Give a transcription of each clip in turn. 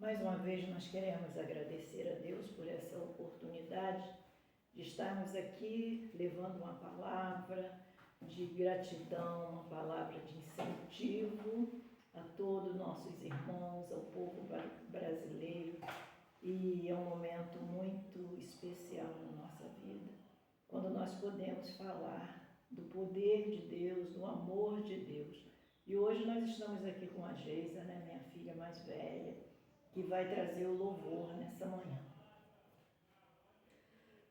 Mais uma vez nós queremos agradecer a Deus por essa oportunidade de estarmos aqui levando uma palavra de gratidão, uma palavra de incentivo a todos nossos irmãos, ao povo brasileiro. E é um momento muito especial na nossa vida, quando nós podemos falar do poder de Deus, do amor de Deus. E hoje nós estamos aqui com a Geisa, né, minha filha mais velha, que vai trazer o louvor nessa manhã.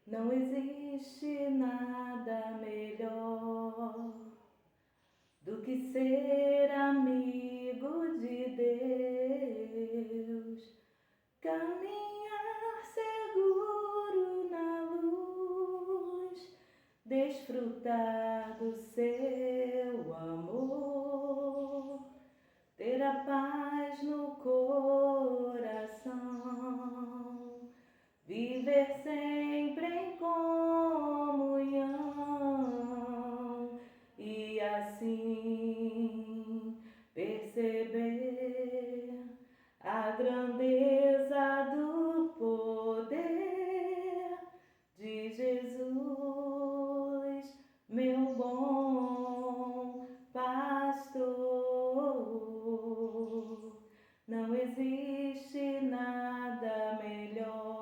Não existe nada melhor do que ser amigo de Deus, caminhar seguro na luz, desfrutar do seu amor, ter a paz no coração, viver sempre em comunhão e assim perceber a grandeza do poder de Jesus, meu bom pastor. Não existe nada melhor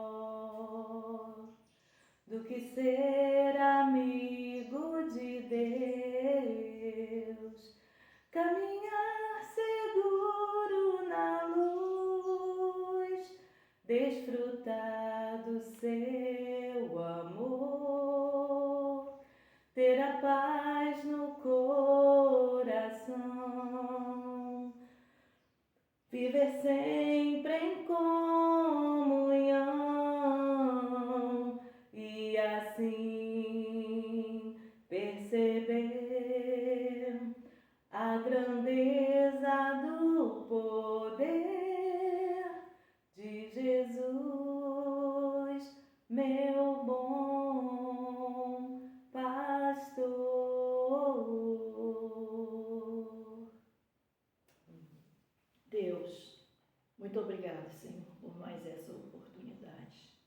do que ser amigo de Deus, caminhar seguro na luz, desfrutar do seu amor, ter a paz no coração, viver sempre em comunhão e assim perceber a grandeza do poder de Jesus, meu bom pastor. Deus, muito obrigado, Senhor, por mais essa oportunidade.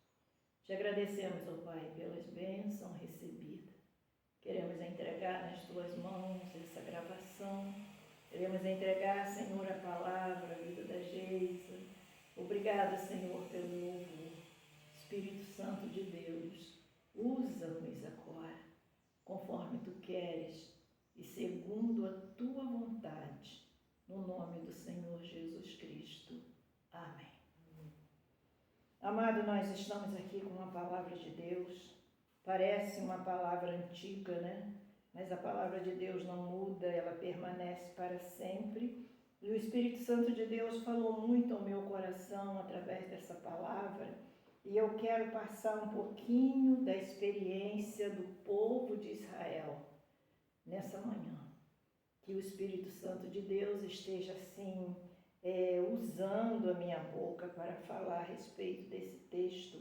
Te agradecemos, ó Pai, pelas bênçãos recebidas. Queremos entregar nas Tuas mãos essa gravação. Queremos entregar, Senhor, a palavra, a vida da Geisa. Obrigado, Senhor, pelo louvor. Espírito Santo de Deus, usa-nos agora, conforme Tu queres e segundo a Tua vontade. No nome do Senhor Jesus Cristo. Amém. Amado, nós estamos aqui com uma palavra de Deus. Parece uma palavra antiga, né? Mas a palavra de Deus não muda, ela permanece para sempre. E o Espírito Santo de Deus falou muito ao meu coração através dessa palavra. E eu quero passar um pouquinho da experiência do povo de Israel nessa manhã. Que o Espírito Santo de Deus esteja assim, usando a minha boca para falar a respeito desse texto,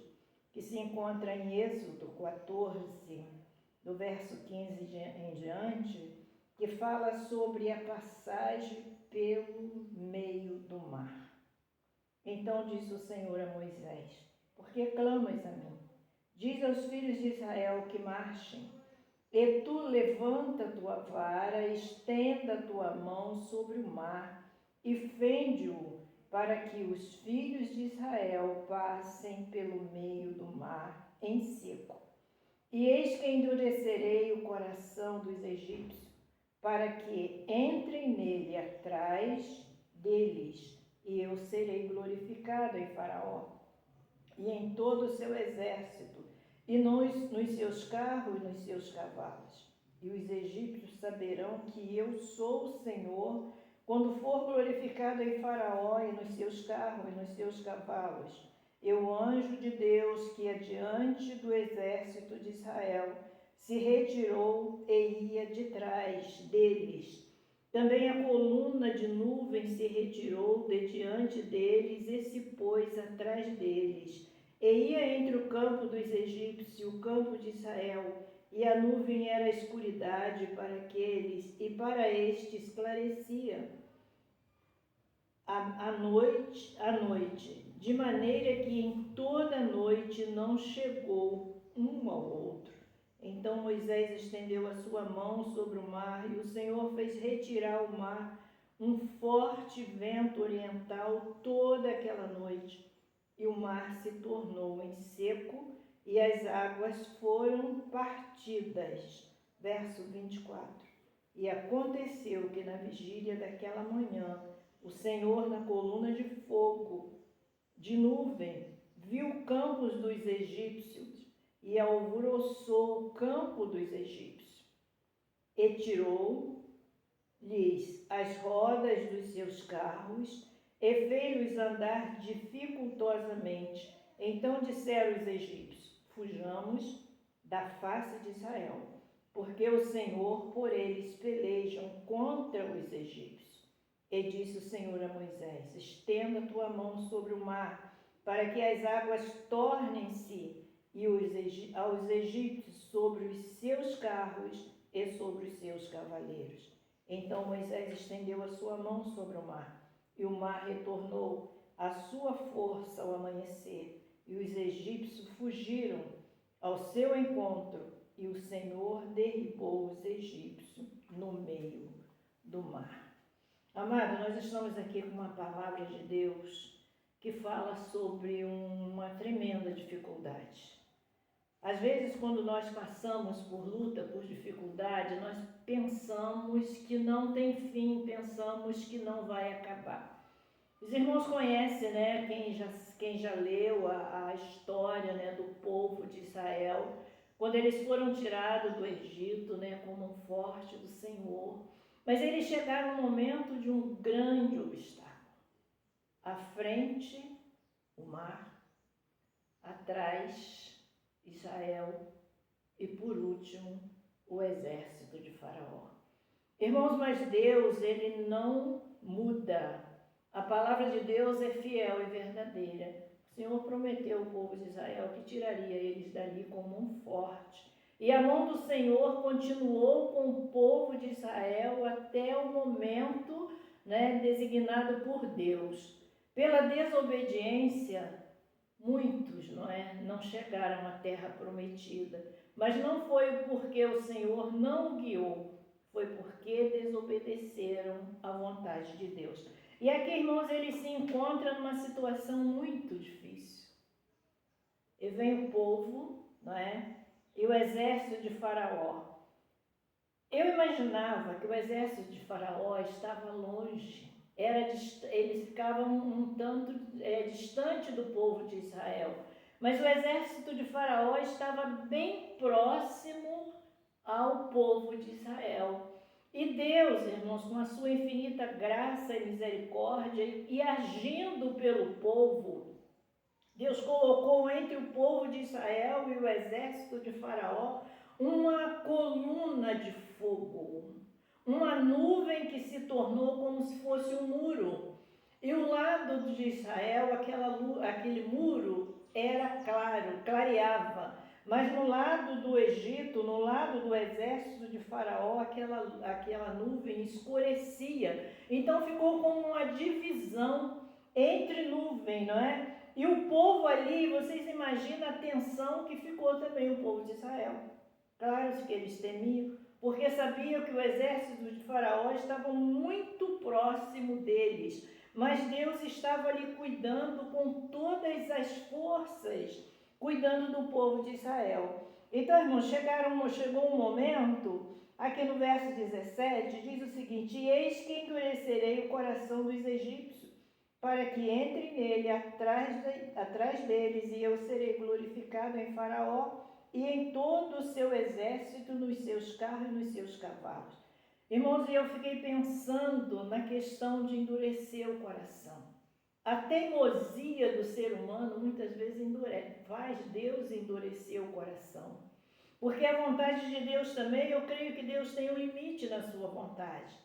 que se encontra em Êxodo 14, do verso 15 em diante, que fala sobre a passagem pelo meio do mar. Então disse o Senhor a Moisés: por que clamas a mim? Diz aos filhos de Israel que marchem. E tu levanta tua vara, estenda tua mão sobre o mar e fende-o, para que os filhos de Israel passem pelo meio do mar em seco. E eis que endurecerei o coração dos egípcios, para que entrem nele atrás deles, e eu serei glorificado em Faraó e em todo o seu exército, e nos seus carros e nos seus cavalos. E os egípcios saberão que eu sou o Senhor, quando for glorificado em Faraó e nos seus carros e nos seus cavalos. Eu, anjo de Deus, que adiante do exército de Israel se retirou e ia de trás deles. Também a coluna de nuvem se retirou de diante deles e se pôs atrás deles. E ia entre o campo dos egípcios e o campo de Israel, e a nuvem era escuridade para aqueles, e para estes esclarecia. à noite, de maneira que em toda a noite não chegou um ao outro. Então Moisés estendeu a sua mão sobre o mar, e o Senhor fez retirar ao mar um forte vento oriental toda aquela noite, e o mar se tornou em seco, e as águas foram partidas. Verso 24. E aconteceu que na vigília daquela manhã, o Senhor, na coluna de fogo, de nuvem, viu o campos dos egípcios e alvoroçou o campo dos egípcios. E tirou-lhes as rodas dos seus carros e fez-los andar dificultosamente. Então disseram os egípcios: fujamos da face de Israel, porque o Senhor por eles pelejam contra os egípcios. E disse o Senhor a Moisés: estenda a tua mão sobre o mar, para que as águas tornem-se, e aos egípcios sobre os seus carros e sobre os seus cavaleiros. Então Moisés estendeu a sua mão sobre o mar, e o mar retornou à sua força ao amanhecer, e os egípcios fugiram ao seu encontro, e o Senhor derribou os egípcios no meio do mar. Amado, nós estamos aqui com uma palavra de Deus que fala sobre uma tremenda dificuldade. Às vezes, quando nós passamos por luta, por dificuldade, nós pensamos que não tem fim, pensamos que não vai acabar. Os irmãos conhecem, né, quem já leu a história, né, do povo de Israel, quando eles foram tirados do Egito, né, como um forte do Senhor. Mas eles chegaram no momento de um grande obstáculo. À frente, o mar, atrás, Israel e, por último, o exército de Faraó. Irmãos, mas Deus, ele não muda. A palavra de Deus é fiel e verdadeira. O Senhor prometeu ao povo de Israel que tiraria eles dali como um forte. E a mão do Senhor continuou com o povo de Israel até o momento, né, designado por Deus. Pela desobediência, muitos, não chegaram à terra prometida. Mas não foi porque o Senhor não guiou, foi porque desobedeceram à vontade de Deus. E aqui, irmãos, ele se encontra numa situação muito difícil. E vem o povo, e o exército de Faraó. Eu imaginava que o exército de Faraó estava longe, eles ficavam um tanto distante do povo de Israel, mas o exército de Faraó estava bem próximo ao povo de Israel. E Deus, irmãos, com a sua infinita graça e misericórdia, e agindo pelo povo, Deus colocou entre o povo de Israel e o exército de Faraó uma coluna de fogo, uma nuvem que se tornou como se fosse um muro. E o lado de Israel, aquele muro era claro, clareava. Mas no lado do Egito, no lado do exército de Faraó, aquela nuvem escurecia. Então ficou como uma divisão entre nuvem, não é? E o povo ali, vocês imaginam a tensão que ficou também o povo de Israel. Claro que eles temiam, porque sabiam que o exército de Faraó estava muito próximo deles. Mas Deus estava ali cuidando com todas as forças, cuidando do povo de Israel. Então, irmãos, chegou um momento, aqui no verso 17, diz o seguinte: eis que endurecerei o coração dos egípcios, para que entre nele atrás deles, e eu serei glorificado em Faraó e em todo o seu exército, nos seus carros e nos seus cavalos. Irmãos, eu fiquei pensando na questão de endurecer o coração. A teimosia do ser humano muitas vezes faz Deus endurecer o coração. Porque a vontade de Deus também, eu creio que Deus tem um limite na sua vontade.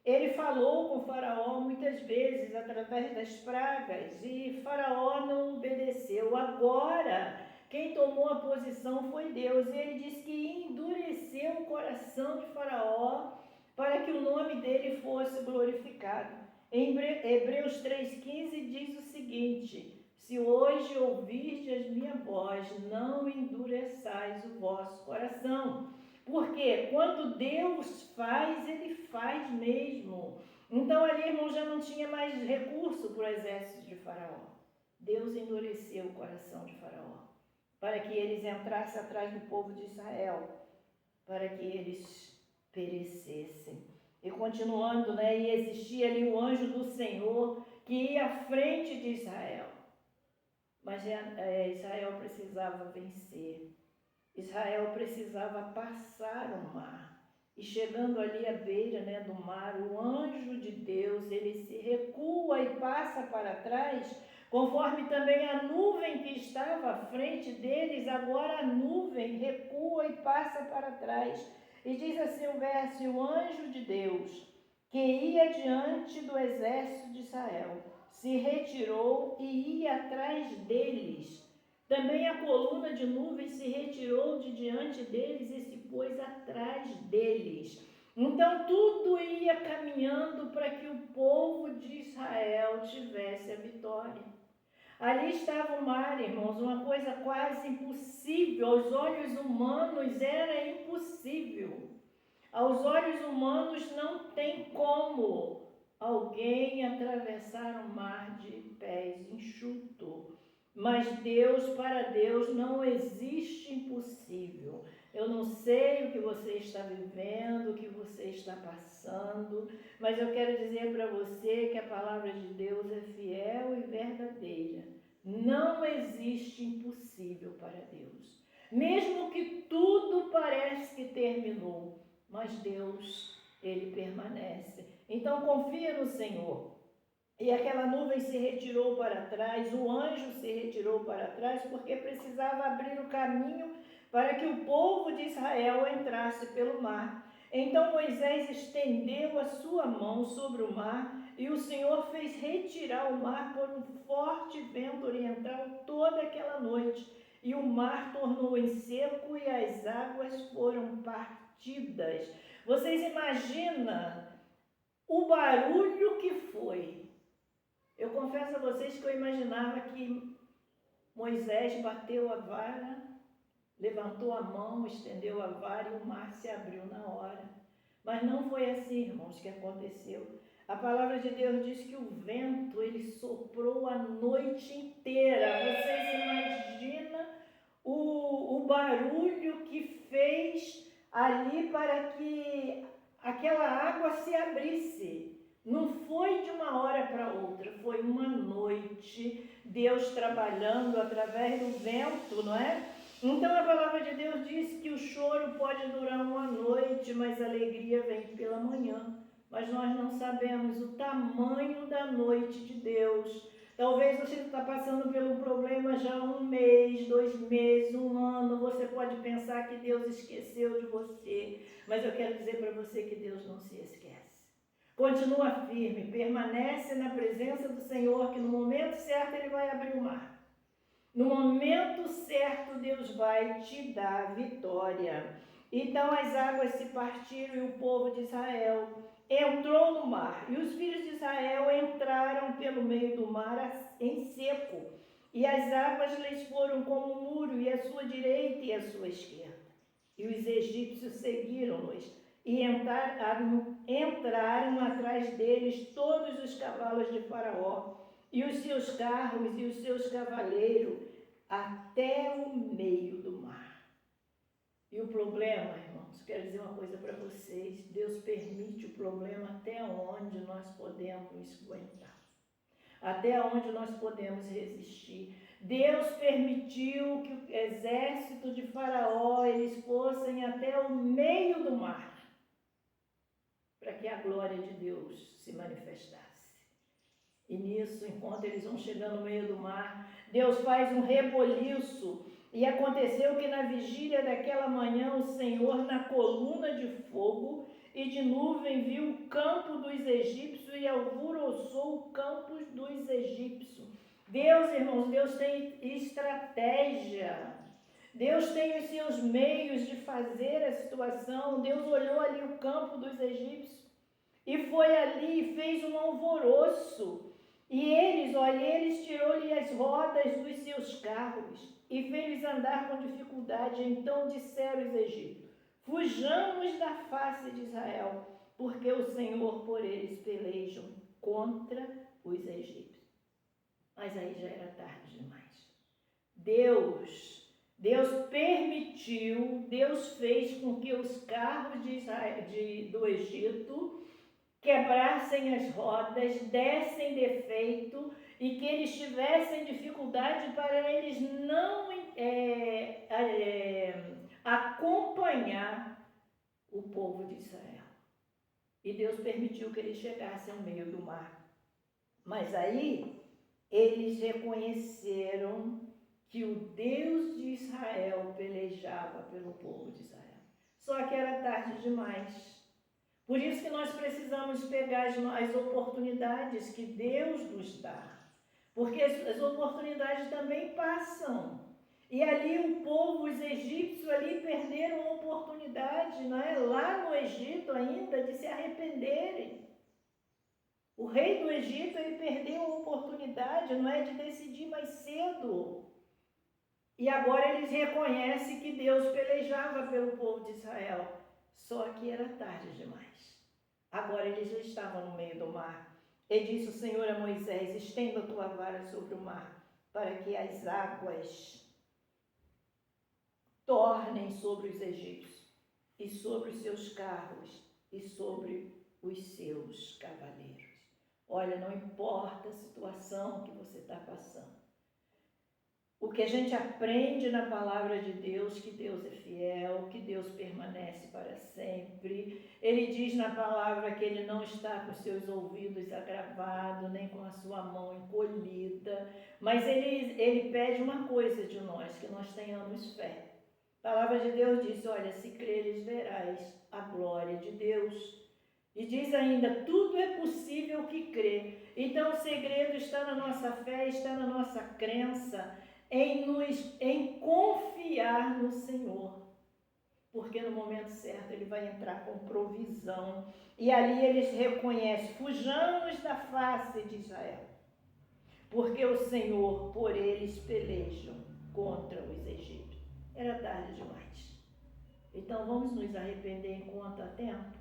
Ele falou com Faraó muitas vezes através das pragas e Faraó não obedeceu. Agora, quem tomou a posição foi Deus. E ele disse que endureceu o coração de Faraó para que o nome dele fosse glorificado. Em Hebreus 3,15 diz o seguinte: se hoje ouvirdes minha voz, não endureçais o vosso coração. Porque quando Deus faz, Ele faz mesmo. Então ali, irmão, já não tinha mais recurso para o exército de Faraó. Deus endureceu o coração de Faraó, para que eles entrassem atrás do povo de Israel, para que eles perecessem. E continuando, né, e existia ali o anjo do Senhor que ia à frente de Israel. Mas Israel precisava vencer. Israel precisava passar o mar. E chegando ali à beira, né, do mar, o anjo de Deus, ele se recua e passa para trás, conforme também a nuvem que estava à frente deles, agora a nuvem recua e passa para trás. E diz assim o verso: o anjo de Deus, que ia diante do exército de Israel, se retirou e ia atrás deles. Também a coluna de nuvem se retirou de diante deles e se pôs atrás deles. Então tudo ia caminhando para que o povo de Israel tivesse a vitória. Ali estava o mar, irmãos, uma coisa quase impossível. Aos olhos humanos era impossível. Aos olhos humanos não tem como alguém atravessar o mar de pés enxutos. Mas para Deus não existe impossível. Eu não sei o que você está vivendo, o que você está passando, mas eu quero dizer para você que a palavra de Deus é fiel e verdadeira. Não existe impossível para Deus. Mesmo que tudo parece que terminou, mas Deus, Ele permanece. Então confia no Senhor. E aquela nuvem se retirou para trás, o anjo se retirou para trás, porque precisava abrir o caminho para que o povo de Israel entrasse pelo mar. Então Moisés estendeu a sua mão sobre o mar, e o Senhor fez retirar o mar por um forte vento oriental toda aquela noite. E o mar tornou em seco e as águas foram partidas. Vocês imaginam o barulho que foi? Eu confesso a vocês que eu imaginava que Moisés bateu a vara, levantou a mão, estendeu a vara e o mar se abriu na hora. Mas não foi assim, irmãos, que aconteceu. A palavra de Deus diz que o vento, ele soprou a noite inteira. Vocês imaginam o barulho que fez ali para que aquela água se abrisse. Não foi de uma hora para outra, foi uma noite, Deus trabalhando através do vento, não é? Então a palavra de Deus diz que o choro pode durar uma noite, mas a alegria vem pela manhã. Mas nós não sabemos o tamanho da noite de Deus. Talvez você está passando pelo problema já há 1 mês, 2 meses, 1 ano. Você pode pensar que Deus esqueceu de você, mas eu quero dizer para você que Deus não se esquece. Continua firme, permanece na presença do Senhor, que no momento certo Ele vai abrir o mar. No momento certo Deus vai te dar vitória. Então as águas se partiram e o povo de Israel entrou no mar. E os filhos de Israel entraram pelo meio do mar em seco. E as águas lhes foram como um muro, e à sua direita e à sua esquerda. E os egípcios seguiram-nos. E entraram atrás deles todos os cavalos de Faraó, e os seus carros e os seus cavaleiros, até o meio do mar. E o problema, irmãos, quero dizer uma coisa para vocês: Deus permite o problema até onde nós podemos aguentar, até onde nós podemos resistir. Deus permitiu que o exército de Faraó, eles fossem até o meio do mar, para que a glória de Deus se manifestasse. E nisso, enquanto eles vão chegando no meio do mar, Deus faz um reboliço. E aconteceu que na vigília daquela manhã, o Senhor, na coluna de fogo e de nuvem, viu o campo dos egípcios e alvoroçou o campo dos egípcios. Deus, irmãos, Deus tem estratégia. Deus tem os seus meios de fazer a situação. Deus olhou ali o campo dos egípcios e foi ali e fez um alvoroço. E eles tirou-lhe as rodas dos seus carros e fez-lhes andar com dificuldade. Então disseram os egípcios: fujamos da face de Israel, porque o Senhor por eles pelejam contra os egípcios. Mas aí já era tarde demais. Deus permitiu, Deus fez com que os carros do Egito quebrassem as rodas, dessem defeito e que eles tivessem dificuldade para eles não acompanhar o povo de Israel. E Deus permitiu que eles chegassem ao meio do mar. Mas aí eles reconheceram que o Deus de Israel pelejava pelo povo de Israel. Só que era tarde demais. Por isso que nós precisamos pegar as oportunidades que Deus nos dá. Porque as oportunidades também passam. E ali o povo, os egípcios ali perderam a oportunidade, não é? Lá no Egito ainda, de se arrependerem. O rei do Egito, ele perdeu a oportunidade, não é? De decidir mais cedo. E agora eles reconhecem que Deus pelejava pelo povo de Israel. Só que era tarde demais. Agora eles já estavam no meio do mar. E disse o Senhor a Moisés: estenda a tua vara sobre o mar, para que as águas tornem sobre os egípcios, e sobre os seus carros, e sobre os seus cavaleiros. Olha, não importa a situação que você está passando. O que a gente aprende na palavra de Deus, que Deus é fiel, que Deus permanece para sempre. Ele diz na palavra que Ele não está com seus ouvidos agravados, nem com a sua mão encolhida. Mas Ele pede uma coisa de nós, que nós tenhamos fé. A palavra de Deus diz: olha, se creres verás a glória de Deus. E diz ainda: tudo é possível que crê. Então o segredo está na nossa fé, está na nossa crença, em confiar no Senhor, porque no momento certo Ele vai entrar com provisão. E ali eles reconhecem: fujamos da face de Israel, porque o Senhor por eles pelejam contra os egípcios. Era tarde demais. Então vamos nos arrepender enquanto há tempo?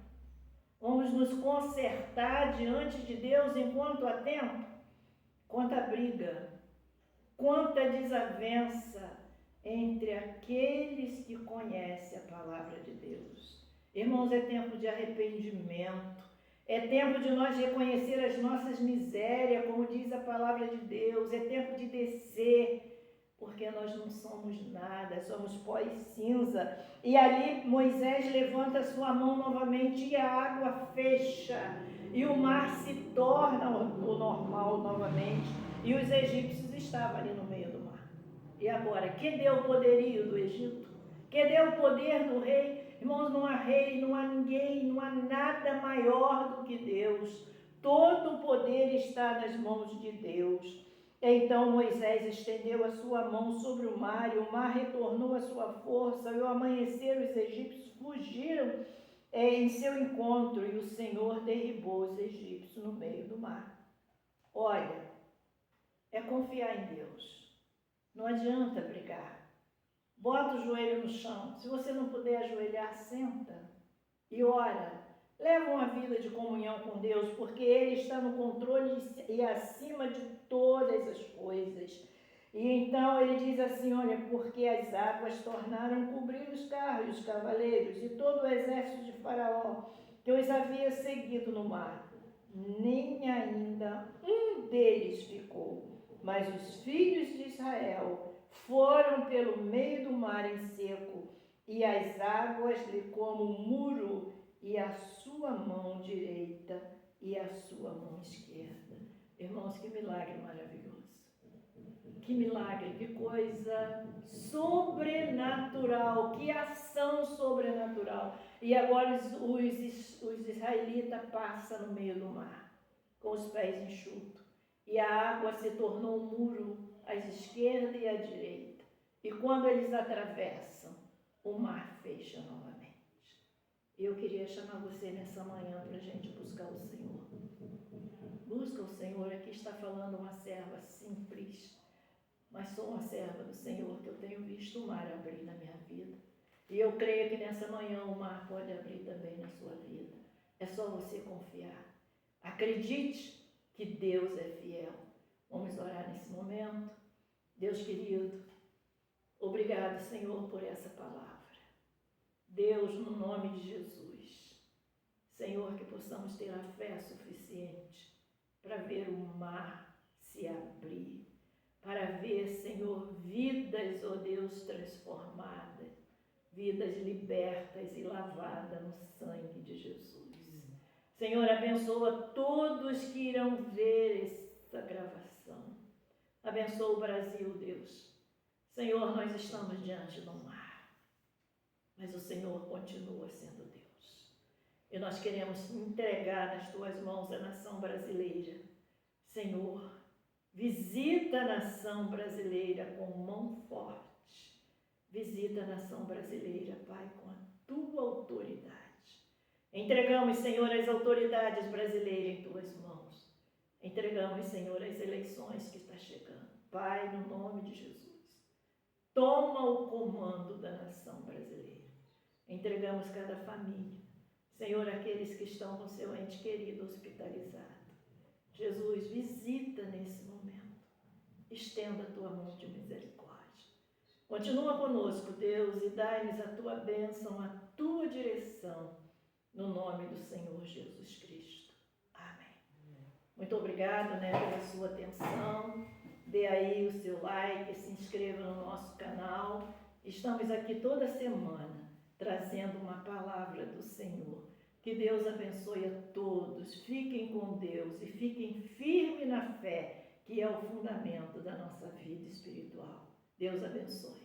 Vamos nos consertar diante de Deus enquanto há tempo? Quanta briga, quanta desavença entre aqueles que conhecem a palavra de Deus. Irmãos, é tempo de arrependimento, é tempo de nós reconhecer as nossas misérias, como diz a palavra de Deus, é tempo de descer, porque nós não somos nada, somos pó e cinza. E ali Moisés levanta sua mão novamente e a água fecha, e o mar se torna o normal novamente, e os egípcios estavam ali no meio do mar. E agora, que deu o poderio do Egito? Que deu o poder do rei? Irmãos, não há rei, não há ninguém, não há nada maior do que Deus. Todo o poder está nas mãos de Deus. Então Moisés estendeu a sua mão sobre o mar, e o mar retornou à sua força, e ao amanhecer os egípcios fugiram em seu encontro, e o Senhor derribou os egípcios no meio do mar. Olha, é confiar em Deus. Não adianta brigar. Bota o joelho no chão. Se você não puder ajoelhar, senta e ora. Leva uma vida de comunhão com Deus, porque Ele está no controle e acima de todas as coisas. E então ele diz assim: olha, porque as águas tornaram cobrir os carros e os cavaleiros e todo o exército de Faraó, que os havia seguido no mar. Nem ainda um deles ficou, mas os filhos de Israel foram pelo meio do mar em seco, e as águas lhe como um muro, e a sua mão direita e a sua mão esquerda. Irmãos, que milagre maravilhoso. Que milagre, que coisa sobrenatural, que ação sobrenatural. E agora os israelitas passam no meio do mar, com os pés enxutos. E a água se tornou um muro à esquerda e à direita. E quando eles atravessam, o mar fecha novamente. Eu queria chamar você nessa manhã para a gente buscar o Senhor. Busca o Senhor. Aqui está falando uma serva simples, mas sou uma serva do Senhor, que eu tenho visto o mar abrir na minha vida. E eu creio que nessa manhã o mar pode abrir também na sua vida. É só você confiar. Acredite que Deus é fiel. Vamos orar nesse momento. Deus querido, obrigado, Senhor, por essa palavra. Deus, no nome de Jesus, Senhor, que possamos ter a fé suficiente para ver o mar se abrir, para ver, Senhor, vidas, ó Deus, transformadas, vidas libertas e lavadas no sangue de Jesus. Senhor, abençoa todos que irão ver essa gravação. Abençoa o Brasil, Deus. Senhor, nós estamos diante do mar, mas o Senhor continua sendo Deus. E nós queremos entregar nas tuas mãos a nação brasileira. Senhor, visita a nação brasileira com mão forte. Visita a nação brasileira, Pai, com a tua autoridade. Entregamos, Senhor, as autoridades brasileiras em tuas mãos. Entregamos, Senhor, as eleições que está chegando. Pai, no nome de Jesus, toma o comando da nação brasileira. Entregamos cada família. Senhor, aqueles que estão com seu ente querido hospitalizado. Jesus, visita nesse momento. Estenda a tua mão de misericórdia. Continua conosco, Deus, e dai-nos a tua bênção, a tua direção, no nome do Senhor Jesus Cristo. Amém. Muito obrigado, pela sua atenção. Dê aí o seu like, se inscreva no nosso canal. Estamos aqui toda semana trazendo uma palavra do Senhor. Que Deus abençoe a todos. Fiquem com Deus e fiquem firmes na fé, que é o fundamento da nossa vida espiritual. Deus abençoe.